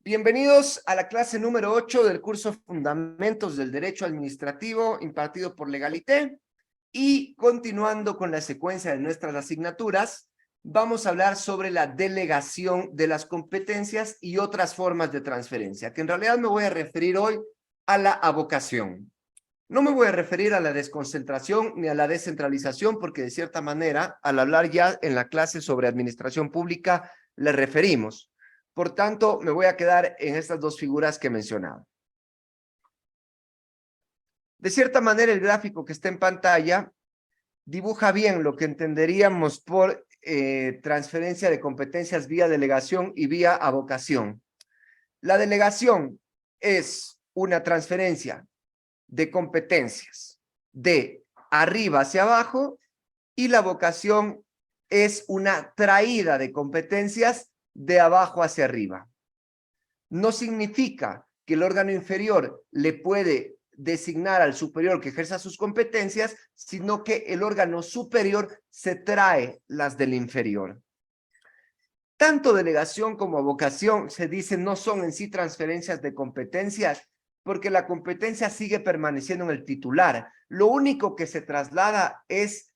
Bienvenidos a la clase número 8 del curso Fundamentos del Derecho Administrativo impartido por Legalité. Y continuando con la secuencia de nuestras asignaturas, vamos a hablar sobre la delegación de las competencias y otras formas de transferencia, que en realidad me voy a referir hoy a la avocación. No me voy a referir a la desconcentración ni a la descentralización, porque de cierta manera, al hablar ya en la clase sobre administración pública, le referimos. Por tanto, me voy a quedar en estas dos figuras que he mencionado. De cierta manera, el gráfico que está en pantalla dibuja bien lo que entenderíamos por transferencia de competencias vía delegación y vía avocación. La delegación es una transferencia de competencias de arriba hacia abajo y la avocación es una traída de competencias de abajo hacia arriba. No significa que el órgano inferior le puede designar al superior que ejerza sus competencias, sino que el órgano superior se trae las del inferior. Tanto delegación como avocación, se dice, no son en sí transferencias de competencias, porque la competencia sigue permaneciendo en el titular. Lo único que se traslada es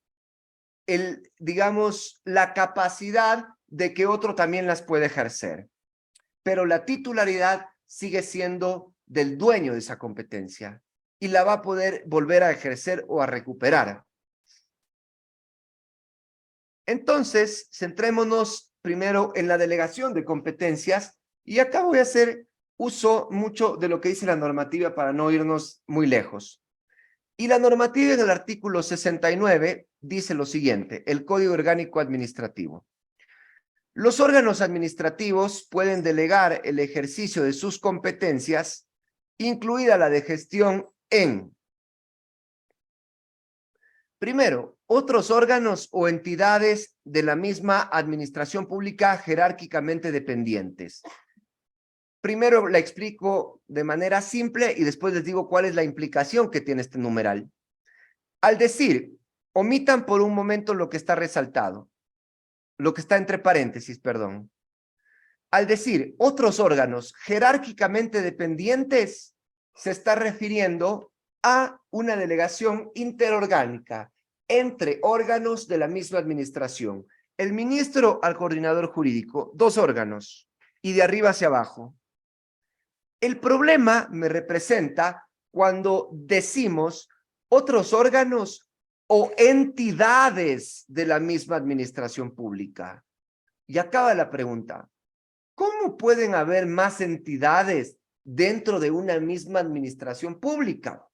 digamos, la capacidad de que otro también las puede ejercer. Pero la titularidad sigue siendo del dueño de esa competencia y la va a poder volver a ejercer o a recuperar. Entonces, centrémonos primero en la delegación de competencias y acá voy a hacer uso mucho de lo que dice la normativa para no irnos muy lejos. Y la normativa en el artículo 69 dice lo siguiente, el Código Orgánico Administrativo. Los órganos administrativos pueden delegar el ejercicio de sus competencias, incluida la de gestión en, primero, otros órganos o entidades de la misma administración pública jerárquicamente dependientes. Primero la explico de manera simple y después les digo cuál es la implicación que tiene este numeral. Al decir, omitan por un momento lo que está resaltado, lo que está entre paréntesis, perdón. Al decir otros órganos jerárquicamente dependientes, se está refiriendo a una delegación interorgánica entre órganos de la misma administración. El ministro al coordinador jurídico, dos órganos, y de arriba hacia abajo. El problema me representa cuando decimos otros órganos o entidades de la misma administración pública. Y acaba la pregunta. ¿Cómo pueden haber más entidades dentro de una misma administración pública?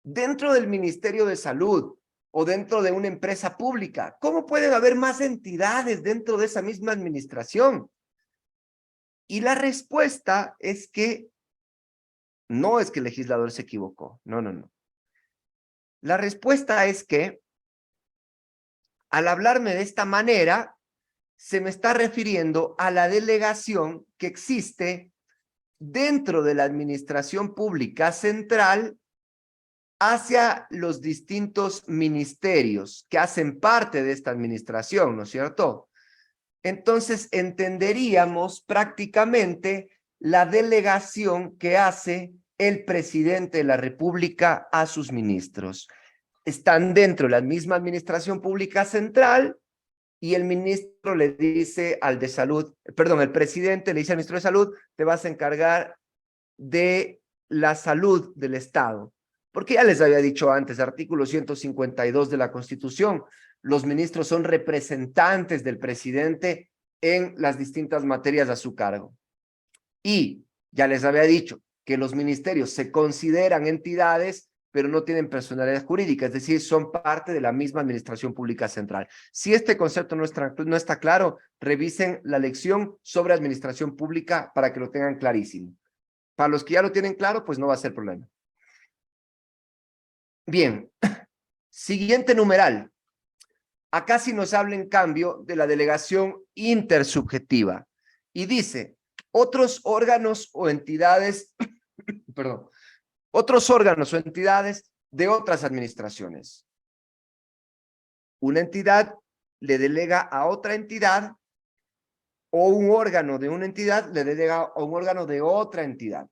Dentro del Ministerio de Salud o dentro de una empresa pública, ¿cómo pueden haber más entidades dentro de esa misma administración? Y la respuesta es que no es que el legislador se equivocó, no. La respuesta es que al hablarme de esta manera, se me está refiriendo a la delegación que existe dentro de la administración pública central hacia los distintos ministerios que hacen parte de esta administración, ¿no es cierto? Entonces entenderíamos prácticamente la delegación que hace el presidente de la República a sus ministros. Están dentro de la misma administración pública central y el ministro le dice al de salud, perdón, el presidente le dice al ministro de salud, te vas a encargar de la salud del Estado. Porque ya les había dicho antes, artículo 152 de la Constitución, los ministros son representantes del presidente en las distintas materias a su cargo. Y ya les había dicho que los ministerios se consideran entidades, pero no tienen personalidad jurídica, es decir, son parte de la misma administración pública central. Si este concepto no está claro, revisen la lección sobre administración pública para que lo tengan clarísimo. Para los que ya lo tienen claro, pues no va a ser problema. Bien, siguiente numeral. Acá sí nos habla en cambio de la delegación intersubjetiva. Y dice, otros órganos o entidades, perdón, otros órganos o entidades de otras administraciones. Una entidad le delega a otra entidad o un órgano de una entidad le delega a un órgano de otra entidad.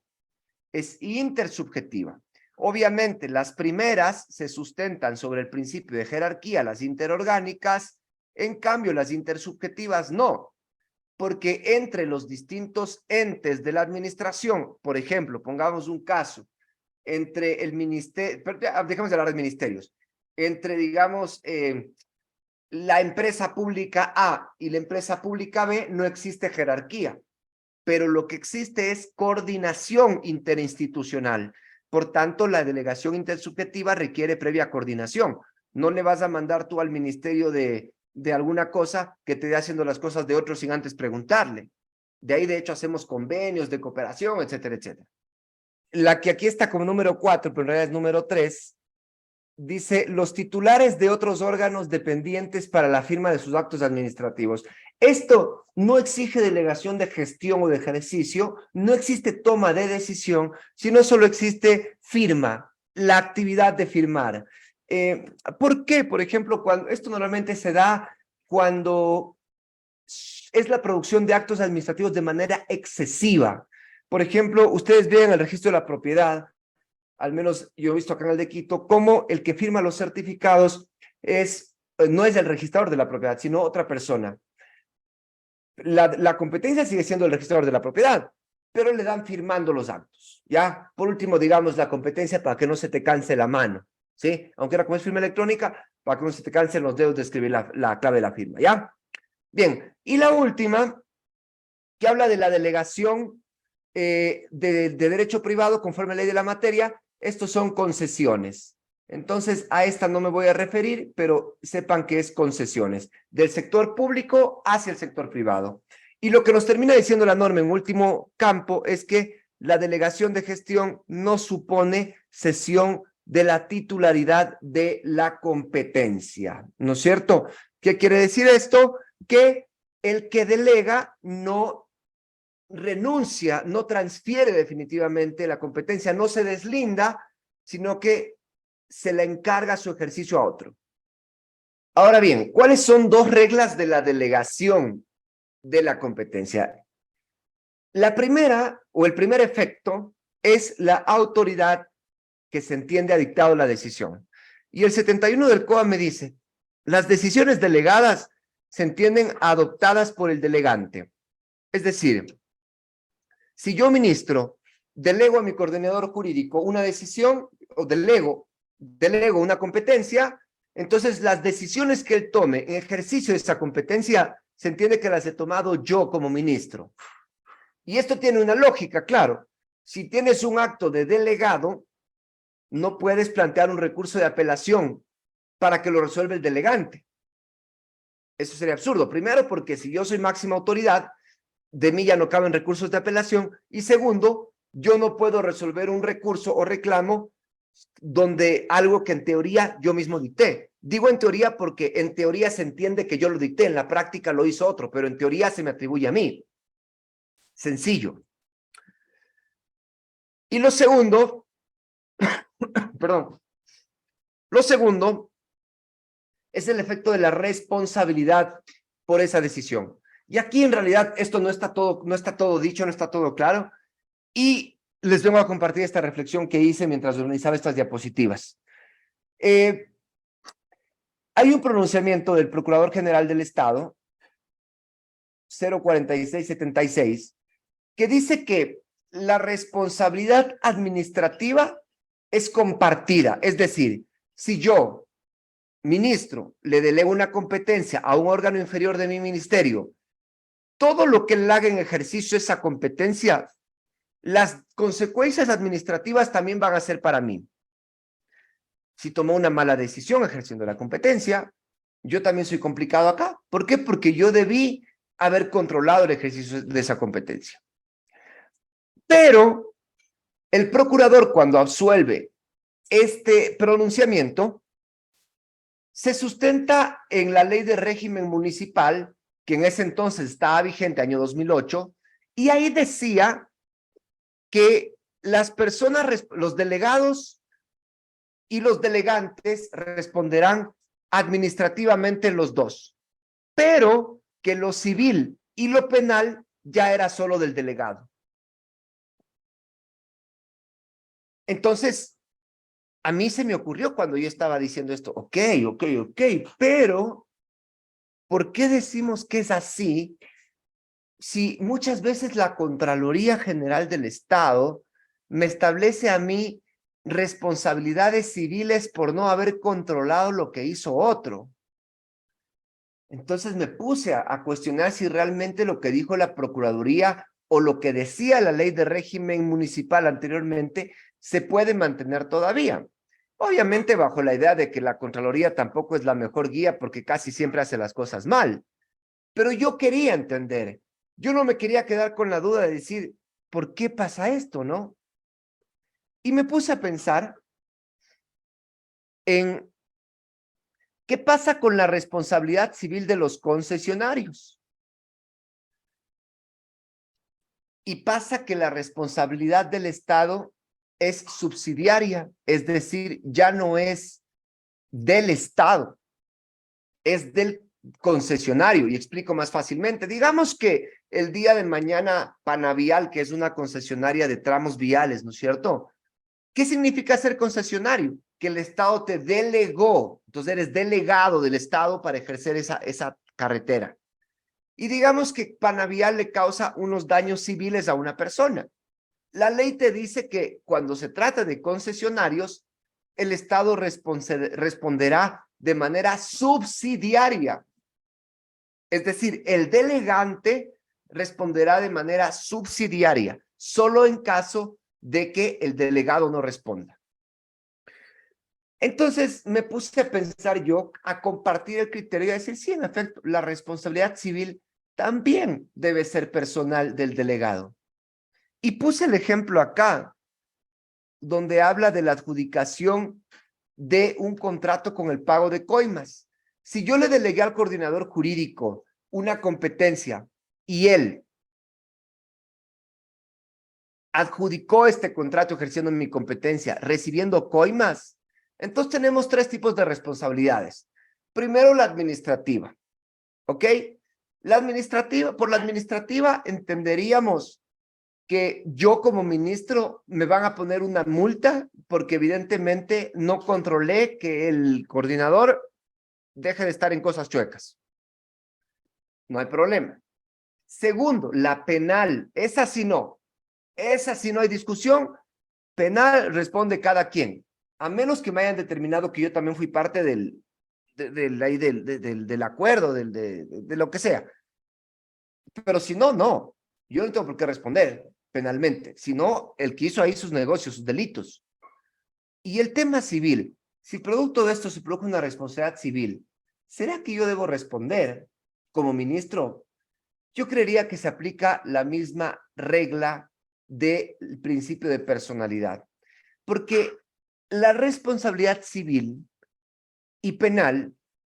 Es intersubjetiva. Obviamente, las primeras se sustentan sobre el principio de jerarquía, las interorgánicas, en cambio, las intersubjetivas no, porque entre los distintos entes de la administración, por ejemplo, pongamos un caso, entre el ministerio, dejemos de hablar de ministerios, entre, digamos, la empresa pública A y la empresa pública B, no existe jerarquía, pero lo que existe es coordinación interinstitucional. Por tanto, la delegación intersubjetiva requiere previa coordinación. No le vas a mandar tú al ministerio de alguna cosa que te dé haciendo las cosas de otros sin antes preguntarle. De ahí, de hecho, hacemos convenios de cooperación, etcétera, etcétera. La que aquí está como número 4, pero en realidad es número 3, dice los titulares de otros órganos dependientes para la firma de sus actos administrativos. Esto no exige delegación de gestión o de ejercicio, no existe toma de decisión, sino solo existe firma, la actividad de firmar. ¿Por qué? Por ejemplo, cuando esto normalmente se da cuando es la producción de actos administrativos de manera excesiva. Por ejemplo, ustedes ven el registro de la propiedad, al menos yo he visto acá en el de Quito, cómo el que firma los certificados no es el registrador de la propiedad, sino otra persona. La competencia sigue siendo el registrador de la propiedad, pero le dan firmando los actos, ¿ya? Por último, digamos, la competencia para que no se te canse la mano, ¿sí? Aunque era como es firma electrónica, para que no se te cansen los dedos de escribir la clave de la firma, ¿ya? Bien, y la última, que habla de la delegación de derecho privado conforme a la ley de la materia. Estos son concesiones. Entonces, a esta no me voy a referir, pero sepan que es concesiones del sector público hacia el sector privado. Y lo que nos termina diciendo la norma en último campo es que la delegación de gestión no supone cesión de la titularidad de la competencia, ¿no es cierto? ¿Qué quiere decir esto? Que el que delega no renuncia, no transfiere definitivamente la competencia, no se deslinda, sino que se le encarga su ejercicio a otro. Ahora bien, ¿cuáles son dos reglas de la delegación de la competencia? La primera, o el primer efecto, es la autoridad que se entiende ha dictado la decisión. Y el 71 del COA me dice, las decisiones delegadas se entienden adoptadas por el delegante. Es decir, si yo, ministro, delego a mi coordinador jurídico una decisión, o delego una competencia, entonces las decisiones que él tome en ejercicio de esa competencia, se entiende que las he tomado yo como ministro. Y esto tiene una lógica, claro. Si tienes un acto de delegado, no puedes plantear un recurso de apelación para que lo resuelva el delegante. Eso sería absurdo. Primero, porque si yo soy máxima autoridad, de mí ya no caben recursos de apelación. Y segundo, yo no puedo resolver un recurso o reclamo donde algo que en teoría yo mismo dicté. Digo en teoría porque en teoría se entiende que yo lo dicté, en la práctica lo hizo otro, pero en teoría se me atribuye a mí. Sencillo. Y lo segundo, perdón, lo segundo es el efecto de la responsabilidad por esa decisión. Y aquí en realidad esto no está todo dicho, no está todo claro. Y les vengo a compartir esta reflexión que hice mientras organizaba estas diapositivas. Hay un pronunciamiento del Procurador General del Estado, 04676, que dice que la responsabilidad administrativa es compartida. Es decir, si yo, ministro, le delego una competencia a un órgano inferior de mi ministerio, todo lo que él haga en ejercicio esa competencia, las consecuencias administrativas también van a ser para mí. Si tomó una mala decisión ejerciendo la competencia, yo también soy complicado acá. ¿Por qué? Porque yo debí haber controlado el ejercicio de esa competencia. Pero el procurador, cuando absuelve este pronunciamiento, se sustenta en la ley de régimen municipal, que en ese entonces estaba vigente, año 2008, y ahí decía que las personas, los delegados y los delegantes responderán administrativamente los dos, pero que lo civil y lo penal ya era solo del delegado. Entonces, a mí se me ocurrió cuando yo estaba diciendo esto, ok, pero ¿por qué decimos que es así si muchas veces la Contraloría General del Estado me establece a mí responsabilidades civiles por no haber controlado lo que hizo otro? Entonces me puse a cuestionar si realmente lo que dijo la Procuraduría o lo que decía la ley de régimen municipal anteriormente se puede mantener todavía. Obviamente bajo la idea de que la Contraloría tampoco es la mejor guía porque casi siempre hace las cosas mal. Pero yo quería entender. Yo no me quería quedar con la duda de decir, ¿por qué pasa esto, no? Y me puse a pensar en qué pasa con la responsabilidad civil de los concesionarios. Y pasa que la responsabilidad del Estado es subsidiaria, es decir, ya no es del Estado, es del concesionario. Y explico más fácilmente. Digamos que el día de mañana Panavial, que es una concesionaria de tramos viales, ¿no es cierto? ¿Qué significa ser concesionario? Que el Estado te delegó, entonces eres delegado del Estado para ejercer esa carretera. Y digamos que Panavial le causa unos daños civiles a una persona. La ley te dice que cuando se trata de concesionarios, el Estado responderá de manera subsidiaria. Es decir, el delegante responderá de manera subsidiaria, solo en caso de que el delegado no responda. Entonces me puse a pensar yo, a compartir el criterio y a decir, sí, en efecto, la responsabilidad civil también debe ser personal del delegado. Y puse el ejemplo acá, donde habla de la adjudicación de un contrato con el pago de coimas. Si yo le delegué al coordinador jurídico una competencia y él adjudicó este contrato ejerciendo mi competencia, recibiendo coimas, entonces tenemos tres tipos de responsabilidades. Primero, la administrativa, ¿ok? Por la administrativa entenderíamos que yo como ministro me van a poner una multa porque evidentemente no controlé que el coordinador deje de estar en cosas chuecas. No hay problema. Segundo, la penal, esa sí no hay discusión. Penal responde cada quien, a menos que me hayan determinado que yo también fui parte del acuerdo, de lo que sea. Pero si no, no. Yo no tengo por qué responder penalmente, sino el que hizo ahí sus negocios, sus delitos. Y el tema civil, si producto de esto se produce una responsabilidad civil, ¿será que yo debo responder como ministro? Yo creería que se aplica la misma regla del principio de personalidad, porque la responsabilidad civil y penal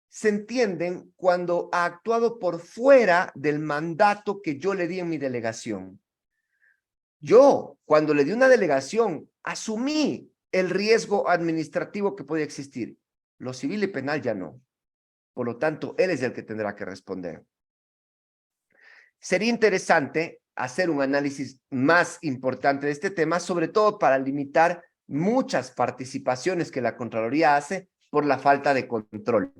se entienden cuando ha actuado por fuera del mandato que yo le di en mi delegación. Yo, cuando le di una delegación, asumí el riesgo administrativo que podía existir. Lo civil y penal ya no. Por lo tanto, él es el que tendrá que responder. Sería interesante hacer un análisis más importante de este tema, sobre todo para limitar muchas participaciones que la Contraloría hace por la falta de control.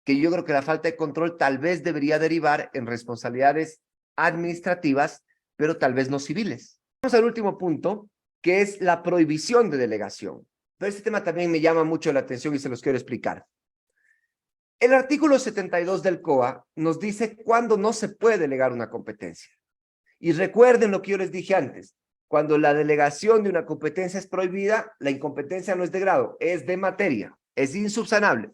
Que yo creo que la falta de control tal vez debería derivar en responsabilidades administrativas, pero tal vez no civiles. Vamos al último punto, que es la prohibición de delegación. Pero este tema también me llama mucho la atención y se los quiero explicar. El artículo 72 del COA nos dice cuándo no se puede delegar una competencia. Y recuerden lo que yo les dije antes. Cuando la delegación de una competencia es prohibida, la incompetencia no es de grado, es de materia, es insubsanable.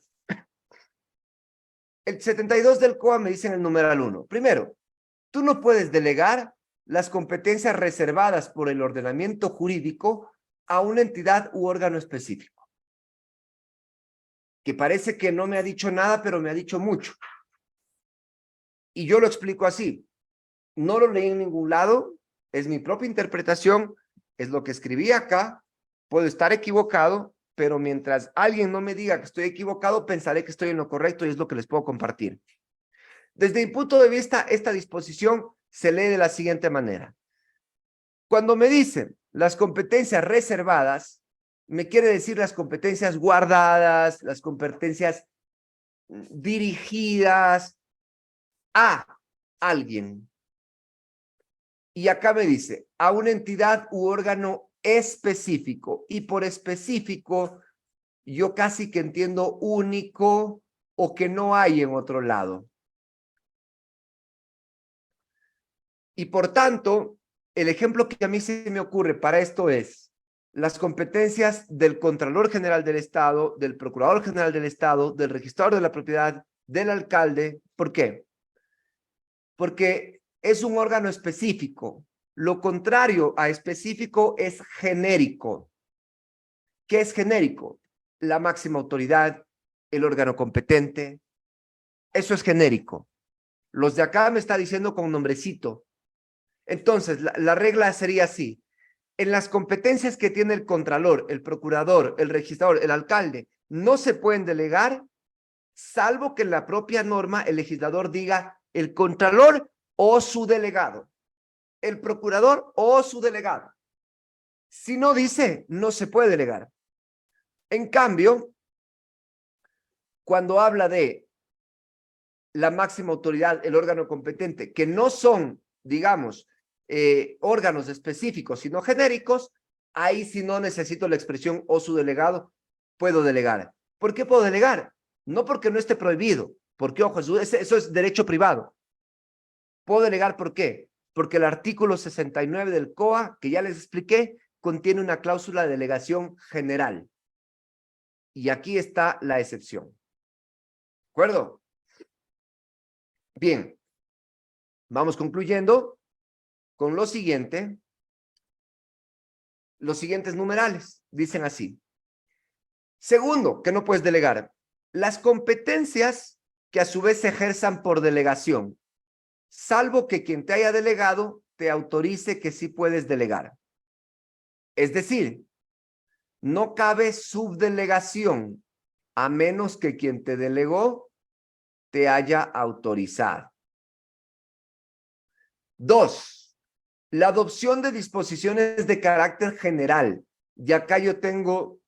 El 72 del COA me dice en el numeral 1. Primero, tú no puedes delegar las competencias reservadas por el ordenamiento jurídico a una entidad u órgano específico. Que parece que no me ha dicho nada, pero me ha dicho mucho. Y yo lo explico así. No lo leí en ningún lado, es mi propia interpretación, es lo que escribí acá, puedo estar equivocado, pero mientras alguien no me diga que estoy equivocado, pensaré que estoy en lo correcto y es lo que les puedo compartir. Desde mi punto de vista, esta disposición se lee de la siguiente manera. Cuando me dicen las competencias reservadas, me quiere decir las competencias guardadas, las competencias dirigidas a alguien. Y acá me dice, a una entidad u órgano específico. Y por específico, yo casi que entiendo único o que no hay en otro lado. Y por tanto, el ejemplo que a mí se me ocurre para esto es las competencias del Contralor General del Estado, del Procurador General del Estado, del Registrador de la Propiedad, del alcalde. ¿Por qué? Porque es un órgano específico. Lo contrario a específico es genérico. ¿Qué es genérico? La máxima autoridad, el órgano competente. Eso es genérico. Los de acá me está diciendo con nombrecito. Entonces, la regla sería así. En las competencias que tiene el contralor, el procurador, el registrador, el alcalde, no se pueden delegar, salvo que en la propia norma el legislador diga el contralor o su delegado, el procurador o su delegado. Si no dice, no se puede delegar. En cambio, cuando habla de la máxima autoridad, el órgano competente, que no son, digamos, órganos específicos, sino genéricos, ahí sí no necesito la expresión o su delegado, puedo delegar. ¿Por qué puedo delegar? No porque no esté prohibido, porque, ojo, eso es derecho privado. Puedo delegar, ¿por qué? Porque el artículo 69 del COA, que ya les expliqué, contiene una cláusula de delegación general. Y aquí está la excepción. ¿De acuerdo? Bien, vamos concluyendo con lo siguiente. Los siguientes numerales dicen así. Segundo, que no puedes delegar. Las competencias que a su vez se ejerzan por delegación, salvo que quien te haya delegado te autorice que sí puedes delegar. Es decir, no cabe subdelegación a menos que quien te delegó te haya autorizado. 2. La adopción de disposiciones de carácter general. Y acá yo tengo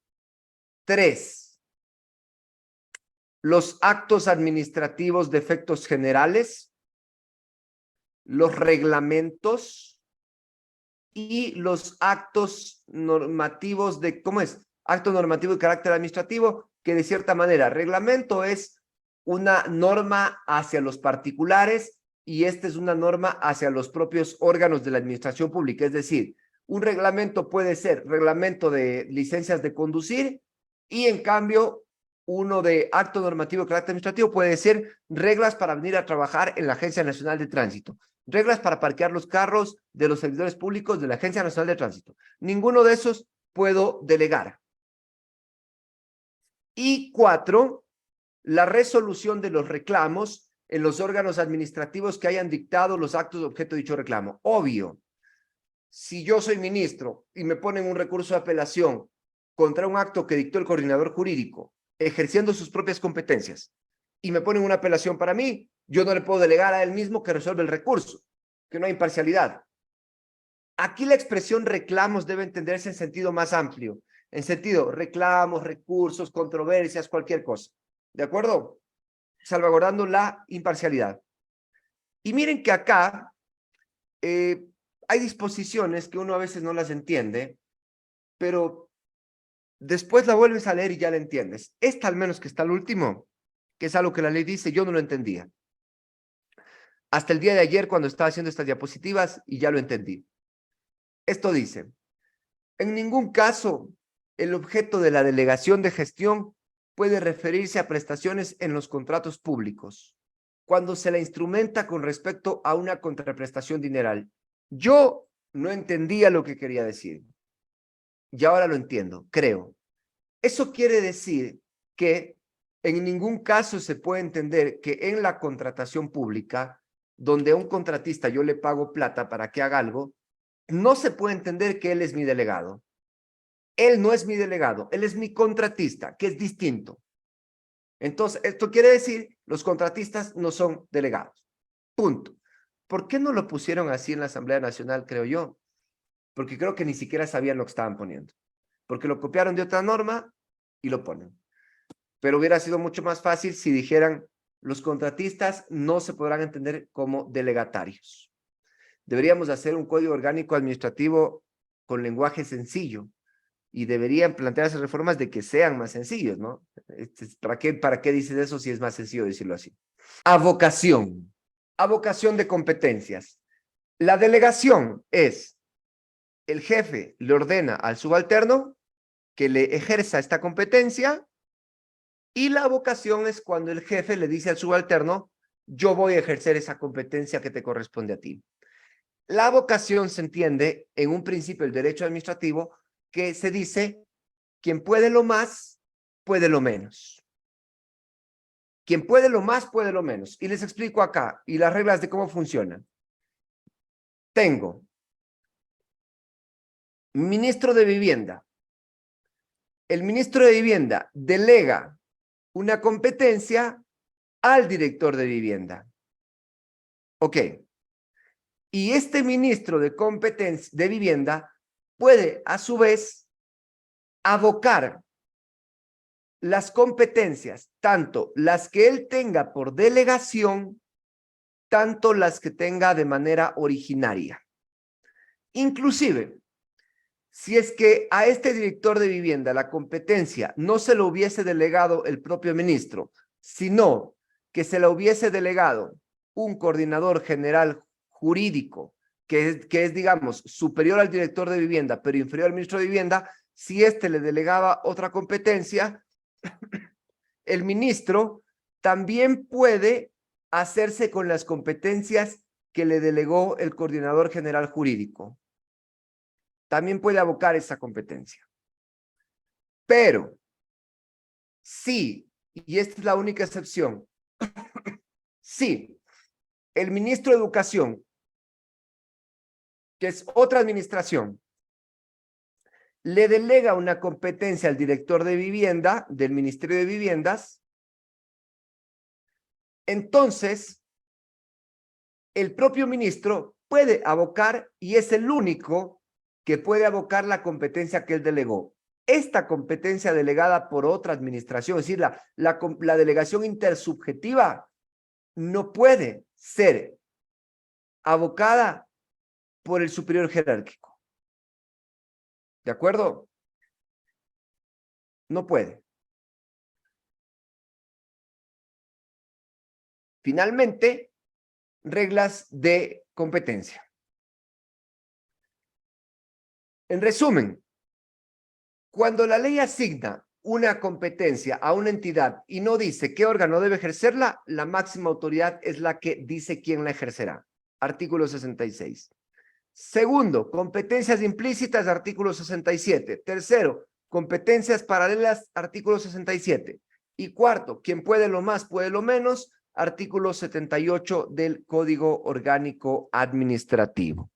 3. Los actos administrativos de efectos generales, los reglamentos y los actos normativos de, ¿cómo es? Acto normativo de carácter administrativo, que de cierta manera, reglamento es una norma hacia los particulares y esta es una norma hacia los propios órganos de la administración pública. Es decir, un reglamento puede ser reglamento de licencias de conducir y en cambio uno de acto normativo de carácter administrativo puede ser reglas para venir a trabajar en la Agencia Nacional de Tránsito, reglas para parquear los carros de los servidores públicos de la Agencia Nacional de Tránsito. Ninguno de esos puedo delegar. Y 4, la resolución de los reclamos en los órganos administrativos que hayan dictado los actos de objeto de dicho reclamo. Obvio, si yo soy ministro y me ponen un recurso de apelación contra un acto que dictó el coordinador jurídico, ejerciendo sus propias competencias, y me ponen una apelación para mí, yo no le puedo delegar a él mismo que resuelva el recurso, que no hay imparcialidad. Aquí la expresión reclamos debe entenderse en sentido más amplio, en sentido reclamos, recursos, controversias, cualquier cosa. ¿De acuerdo? Salvaguardando la imparcialidad. Y miren que acá hay disposiciones que uno a veces no las entiende, pero después la vuelves a leer y ya la entiendes. Esta al menos que está al último, que es algo que la ley dice, yo no lo entendía. Hasta el día de ayer cuando estaba haciendo estas diapositivas y ya lo entendí. Esto dice, en ningún caso el objeto de la delegación de gestión puede referirse a prestaciones en los contratos públicos, cuando se la instrumenta con respecto a una contraprestación dineral. Yo no entendía lo que quería decir. Y ahora lo entiendo, creo. Eso quiere decir que en ningún caso se puede entender que en la contratación pública, donde a un contratista yo le pago plata para que haga algo, no se puede entender que él es mi delegado. Él no es mi delegado, él es mi contratista, que es distinto. Entonces, esto quiere decir, los contratistas no son delegados. Punto. ¿Por qué no lo pusieron así en la Asamblea Nacional, creo yo? Porque creo que ni siquiera sabían lo que estaban poniendo. Porque lo copiaron de otra norma y lo ponen. Pero hubiera sido mucho más fácil si dijeran, los contratistas no se podrán entender como delegatarios. Deberíamos hacer un código orgánico administrativo con lenguaje sencillo y deberían plantearse reformas de que sean más sencillos, ¿no? ¿Para qué dices eso si es más sencillo decirlo así? Avocación. Avocación de competencias. La delegación es, el jefe le ordena al subalterno que le ejerza esta competencia y la avocación es cuando el jefe le dice al subalterno, yo voy a ejercer esa competencia que te corresponde a ti. La vocación se entiende en un principio del derecho administrativo que se dice, quien puede lo más, puede lo menos. Quien puede lo más, puede lo menos. Y les explico acá, y las reglas de cómo funcionan. Tengo ministro de Vivienda. El ministro de Vivienda delega una competencia al director de Vivienda. Ok. Y este ministro de Vivienda puede, a su vez, avocar las competencias, tanto las que él tenga por delegación, tanto las que tenga de manera originaria. Inclusive, si es que a este director de vivienda la competencia no se lo hubiese delegado el propio ministro, sino que se la hubiese delegado un coordinador general jurídico, que es, digamos, superior al director de vivienda, pero inferior al ministro de vivienda, si éste le delegaba otra competencia, el ministro también puede hacerse con las competencias que le delegó el coordinador general jurídico. También puede abocar esa competencia. Pero, sí, y esta es la única excepción, sí, el ministro de Educación, que es otra administración, le delega una competencia al director de vivienda del Ministerio de Viviendas, entonces el propio ministro puede abocar y es el único que puede abocar la competencia que él delegó. Esta competencia delegada por otra administración, es decir, la delegación intersubjetiva, no puede ser abocada por el superior jerárquico. ¿De acuerdo? No puede. Finalmente, reglas de competencia. En resumen, cuando la ley asigna una competencia a una entidad y no dice qué órgano debe ejercerla, la máxima autoridad es la que dice quién la ejercerá. Artículo 66. Segundo, competencias implícitas, artículo 67. Tercero, competencias paralelas, artículo 67. Y cuarto, quien puede lo más, puede lo menos, artículo 78 del Código Orgánico Administrativo.